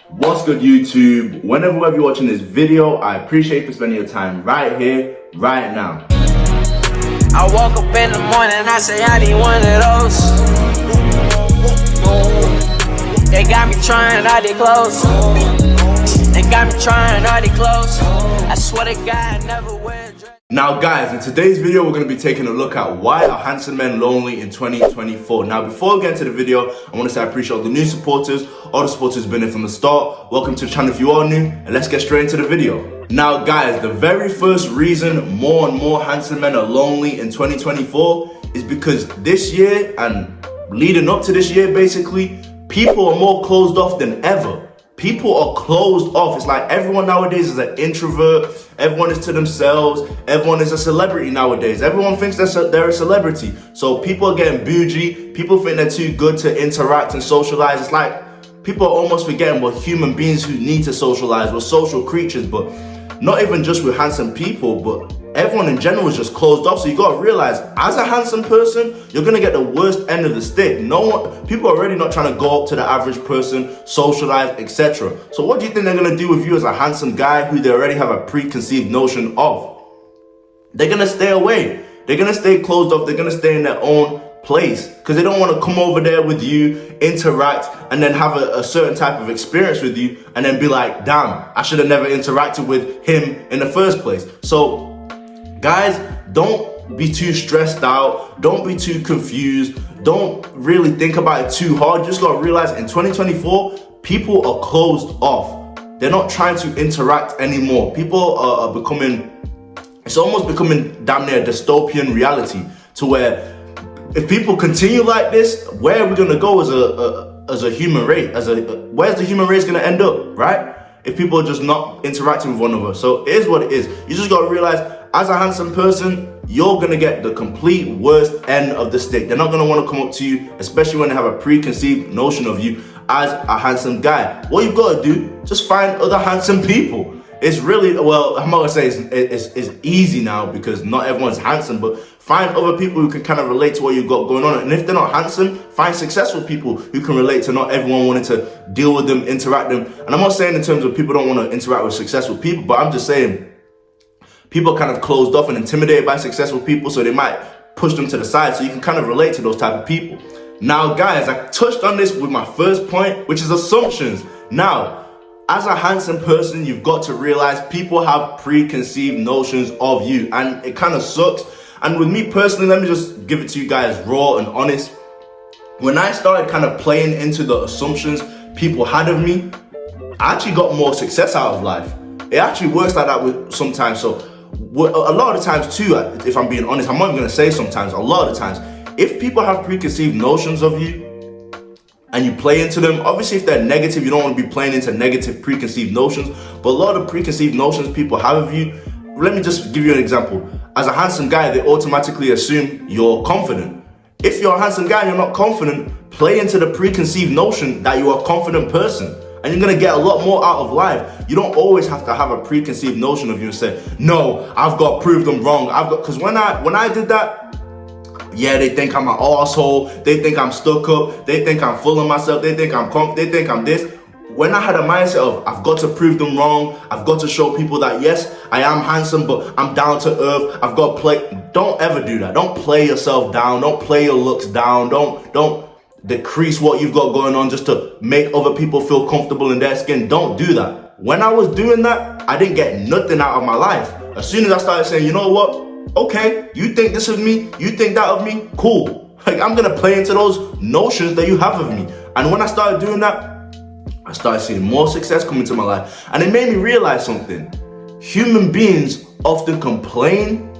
What's good, YouTube? Whenever you're watching this video, I appreciate you for spending your time right here, right now. I woke up in the morning and I say I need one of those. They got me trying all they clothes. They got me trying all they clothes. I swear to God, I never wear a dress. Now guys, in today's video, we're going to be taking a look at why are handsome men lonely in 2024. Now before we get into the video, I want to say I appreciate all the new supporters, all the supporters who've been in from the start. Welcome to the channel if you are new, and let's get straight into the video. Now guys, the very first reason more and more handsome men are lonely in 2024 is because this year and leading up to this year basically, people are more closed off than ever. People are closed off. It's like everyone nowadays is an introvert. Everyone is to themselves. Everyone is a celebrity nowadays. Everyone thinks they're a celebrity. So people are getting bougie. People think they're too good to interact and socialize. It's like people are almost forgetting we're human beings who need to socialize. We're social creatures, but not even just with handsome people, but everyone in general is just closed off. So you gotta realize, as a handsome person, you're gonna get the worst end of the stick. People are already not trying to go up to the average person, socialize, etc. So what do you think they're gonna do with you as a handsome guy who they already have a preconceived notion of? They're gonna stay away. They're gonna stay closed off. They're gonna stay in their own place because they don't want to come over there with you, interact, and then have a certain type of experience with you and then be like, damn, I should have never interacted with him in the first place. So guys, don't be too stressed out. Don't be too confused. Don't really think about it too hard. You just gotta realize in 2024, people are closed off. They're not trying to interact anymore. People are becoming, it's almost becoming damn near a dystopian reality to where if people continue like this, where are we gonna go as a human race? Where's the human race gonna end up, right? If people are just not interacting with one another. So it is what it is. You just gotta realize, as a handsome person, you're gonna get the complete worst end of the stick. They're not gonna wanna come up to you, especially when they have a preconceived notion of you as a handsome guy. What you've gotta do, just find other handsome people. It's really, well, I'm not gonna say it's easy now because not everyone's handsome, but find other people who can kind of relate to what you've got going on. And if they're not handsome, find successful people who can relate to not everyone wanting to deal with them, interact them. And I'm not saying in terms of people don't want to interact with successful people, but I'm just saying people are kind of closed off and intimidated by successful people, so they might push them to the side so you can kind of relate to those type of people. Now guys, I touched on this with my first point, which is assumptions. Now, as a handsome person, you've got to realize people have preconceived notions of you, and it kind of sucks. And with me personally, let me just give it to you guys raw and honest. When I started kind of playing into the assumptions people had of me, I actually got more success out of life. It actually works like that with sometimes. So a lot of the times too, if I'm being honest, I'm not even gonna say sometimes, a lot of the times, if people have preconceived notions of you and you play into them, obviously if they're negative, you don't want to be playing into negative preconceived notions, but a lot of preconceived notions people have of you, let me just give you an example. As a handsome guy, they automatically assume you're confident. If you're a handsome guy and you're not confident, play into the preconceived notion that you're a confident person, and you're gonna get a lot more out of life. You don't always have to have a preconceived notion of you and say, no, I've got to prove them wrong. Because when I did that, yeah, they think I'm an asshole. They think I'm stuck up. They think I'm full of myself. They think I'm they think I'm this. When I had a mindset of, I've got to prove them wrong. I've got to show people that, yes, I am handsome, but I'm down to earth. I've got to play. Don't ever do that. Don't play yourself down. Don't play your looks down. Don't decrease what you've got going on just to make other people feel comfortable in their skin. Don't do that. When I was doing that, I didn't get nothing out of my life. As soon as I started saying, you know what? Okay, you think this of me, you think that of me, cool. Like, I'm gonna play into those notions that you have of me. And when I started doing that, I started seeing more success come into my life. And it made me realize something. Human beings often complain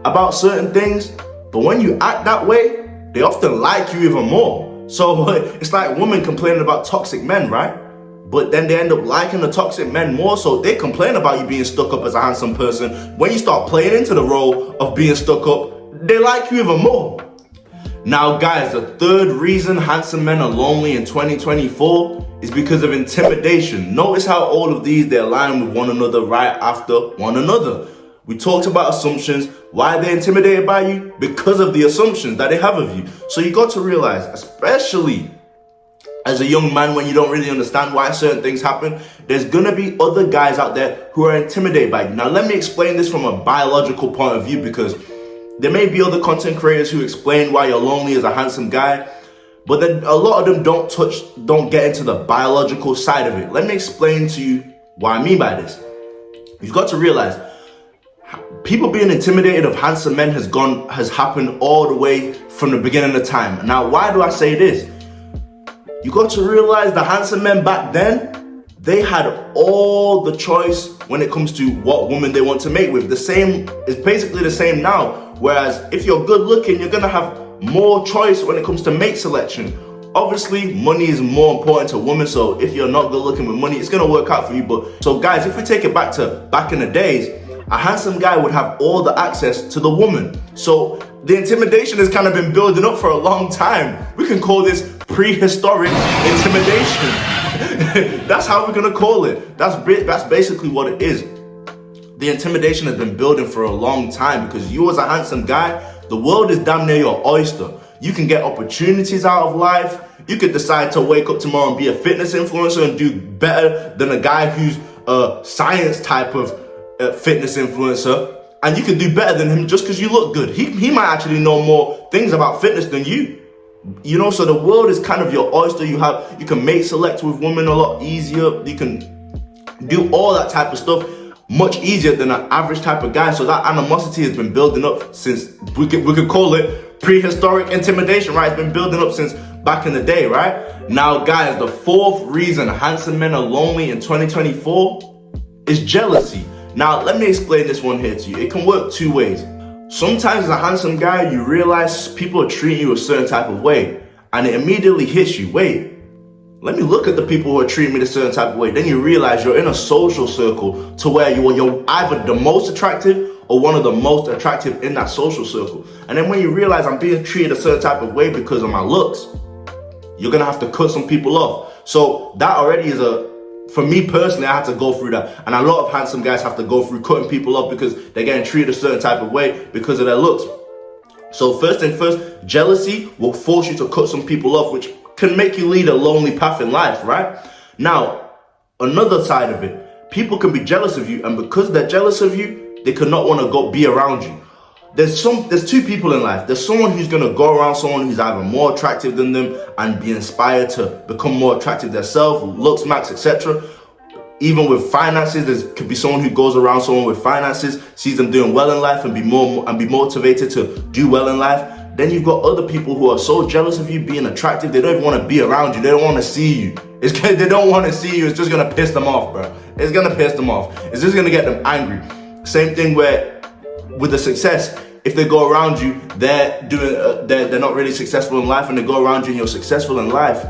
about certain things, but when you act that way, they often like you even more. So it's like women complaining about toxic men, right? But then they end up liking the toxic men more, so they complain about you being stuck up as a handsome person. When you start playing into the role of being stuck up, they like you even more. Now guys, the third reason handsome men are lonely in 2024 is because of intimidation. Notice how all of these, they align with one another right after one another. We talked about assumptions. Why they're intimidated by you? Because of the assumptions that they have of you. So you got to realize, especially as a young man, when you don't really understand why certain things happen, there's gonna be other guys out there who are intimidated by you. Now, let me explain this from a biological point of view, because there may be other content creators who explain why you're lonely as a handsome guy, but then a lot of them don't get into the biological side of it. Let me explain to you what I mean by this. You've got to realize, people being intimidated of handsome men has happened all the way from the beginning of time. Now, why do I say this? You got to realize the handsome men back then, they had all the choice when it comes to what woman they want to mate with. It's basically the same now. Whereas if you're good looking, you're gonna have more choice when it comes to mate selection. Obviously, money is more important to women, so if you're not good looking with money, it's gonna work out for you. But so guys, if we take it back in the days, a handsome guy would have all the access to the woman. So the intimidation has kind of been building up for a long time. We can call this prehistoric intimidation. That's how we're gonna call it. That's basically what it is. The intimidation has been building for a long time, because you as a handsome guy, the world is damn near your oyster. You can get opportunities out of life. You could decide to wake up tomorrow and be a fitness influencer and do better than a guy who's a science type of fitness influencer. And you can do better than him just because you look good. He might actually know more things about fitness than you. You know, so the world is kind of your oyster. You can mate select with women a lot easier. You can do all that type of stuff much easier than an average type of guy. So that animosity has been building up since, we could call it prehistoric intimidation, right? It's been building up since back in the day, right? Now, guys, the fourth reason handsome men are lonely in 2024 is jealousy. Now, let me explain this one here to you. It can work two ways. Sometimes as a handsome guy, you realize people are treating you a certain type of way, and it immediately hits you. Wait, let me look at the people who are treating me a certain type of way. Then you realize you're in a social circle to where you're either the most attractive or one of the most attractive in that social circle. And then when you realize I'm being treated a certain type of way because of my looks, you're gonna have to cut some people off. So that already is for me personally, I had to go through that. And a lot of handsome guys have to go through cutting people off because they're getting treated a certain type of way because of their looks. So first thing first, jealousy will force you to cut some people off, which can make you lead a lonely path in life, right? Now, another side of it, people can be jealous of you, and because they're jealous of you, they could not want to be around you. There's two people in life. There's someone who's gonna go around someone who's either more attractive than them and be inspired to become more attractive themselves, looks, max, etc. Even with finances, there could be someone who goes around someone with finances, sees them doing well in life and be motivated to do well in life. Then you've got other people who are so jealous of you being attractive, they don't even want to be around you. They don't want to see you. They don't want to see you. It's just going to piss them off, bro. It's going to piss them off. It's just going to get them angry. Same thing with the success. If they go around you, they're not really successful in life, and they go around you and you're successful in life,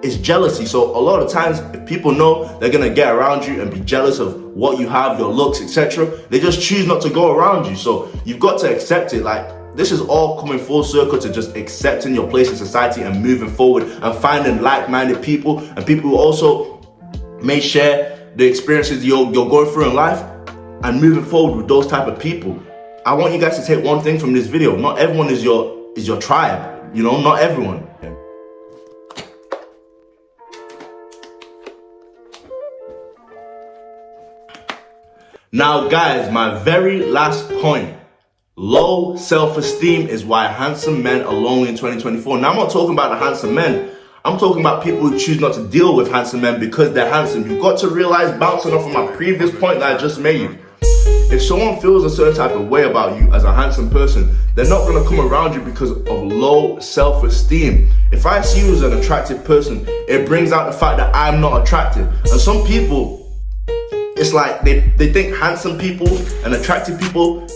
it's jealousy. So a lot of times, if people know they're going to get around you and be jealous of what you have, your looks, etc., they just choose not to go around you. So you've got to accept it. Like, this is all coming full circle to just accepting your place in society and moving forward and finding like-minded people and people who also may share the experiences you're going through in life and moving forward with those type of people. I want you guys to take one thing from this video. Not everyone is your tribe, you know, not everyone. Now, guys, my very last point. Low self-esteem is why handsome men are lonely in 2024. Now, I'm not talking about the handsome men. I'm talking about people who choose not to deal with handsome men because they're handsome. You've got to realize, bouncing off of my previous point that I just made, if someone feels a certain type of way about you as a handsome person, they're not going to come around you because of low self-esteem. If I see you as an attractive person, it brings out the fact that I'm not attractive. And some people, it's like they think handsome people and attractive people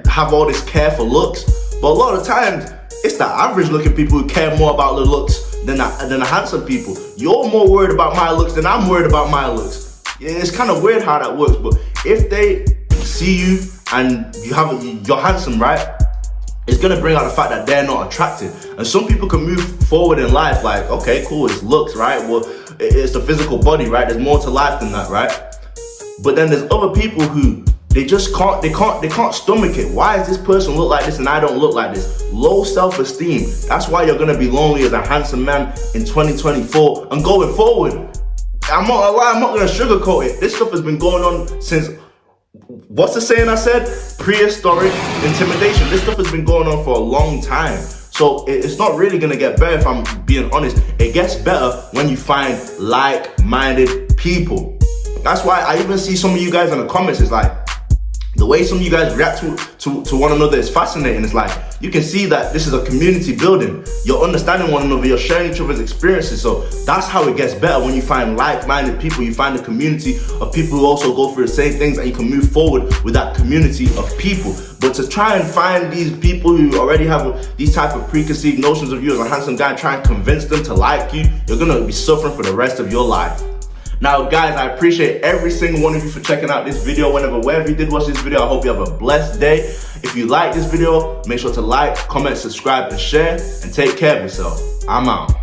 have all this care for looks, but a lot of times it's the average looking people who care more about the looks than the handsome people. You're more worried about my looks than I'm worried about my looks. It's kind of weird how that works, but if they see you and you're handsome, right, it's gonna bring out the fact that they're not attractive. And some people can move forward in life like, okay, cool, it's looks, right? Well, it's the physical body, right? There's more to life than that, right? But then there's other people who they just can't stomach it. Why does this person look like this and I don't look like this? Low self-esteem. That's why you're gonna be lonely as a handsome man in 2024 and going forward. I'm not gonna lie, I'm not gonna sugarcoat it. This stuff has been going on since, what's the saying I said? Prehistoric intimidation. This stuff has been going on for a long time. So it's not really gonna get better if I'm being honest. It gets better when you find like-minded people. That's why I even see some of you guys in the comments, it's like, the way some of you guys react to one another is fascinating. It's like, you can see that this is a community building. You're understanding one another, you're sharing each other's experiences. So that's how it gets better, when you find like-minded people. You find a community of people who also go through the same things, and you can move forward with that community of people. But to try and find these people who already have these type of preconceived notions of you as a handsome guy, try and convince them to like you, you're gonna be suffering for the rest of your life. Now guys, I appreciate every single one of you for checking out this video. Wherever you did watch this video, I hope you have a blessed day. If you like this video, make sure to like, comment, subscribe, and share, and take care of yourself. I'm out.